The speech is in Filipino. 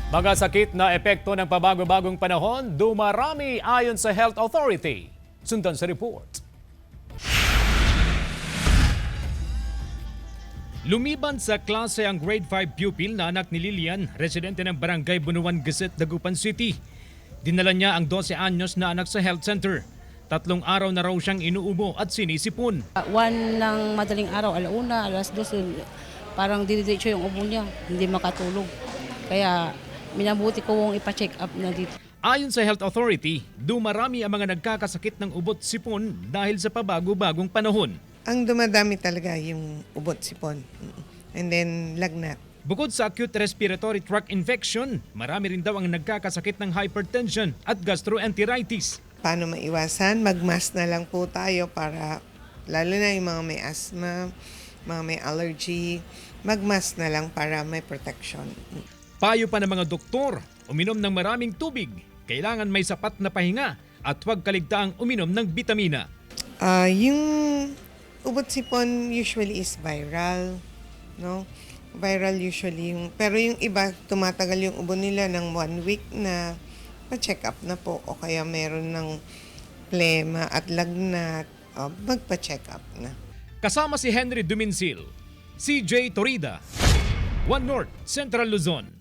Mga sakit na epekto ng pabago-bagong panahon, dumarami ayon sa Health Authority. Sundan sa report. Lumiban sa klase ang grade 5 pupil na anak ni Lilian, residente ng Barangay Bunuan Gazet, Dagupan City. Dinala niya ang 12 anyos na anak sa health center. 3 araw na raw siyang inuubo at sinisipon. 1 ng madaling araw, 1:00, 2:00, parang didiretso yung ubo niya, hindi makatulog. Kaya minabuti ko wong ipa-check up na dito. Ayon sa Health Authority, dumarami ang mga nagkakasakit ng ubot sipon dahil sa pabago-bagong panahon. Ang dumadami talaga yung ubot sipon and then lagnat. Bukod sa acute respiratory tract infection, marami rin daw ang nagkakasakit ng hypertension at gastroenteritis. Paano maiwasan? Mag-mask na lang po tayo para lalo na yung mga may asthma, mga may allergy, mag-mask na lang para may protection. Payo pa ng mga doktor, uminom ng maraming tubig, kailangan may sapat na pahinga at huwag kaligtaang uminom ng bitamina. Yung ubot sipon usually is viral, no? Viral usually yung, pero yung iba tumatagal yung ubo nila ng 1 week na pa-check up na po o kaya meron ng plema at lagnat, magpa-check up na. Kasama si Henry Duminsil, CJ Torida, One North, Central Luzon.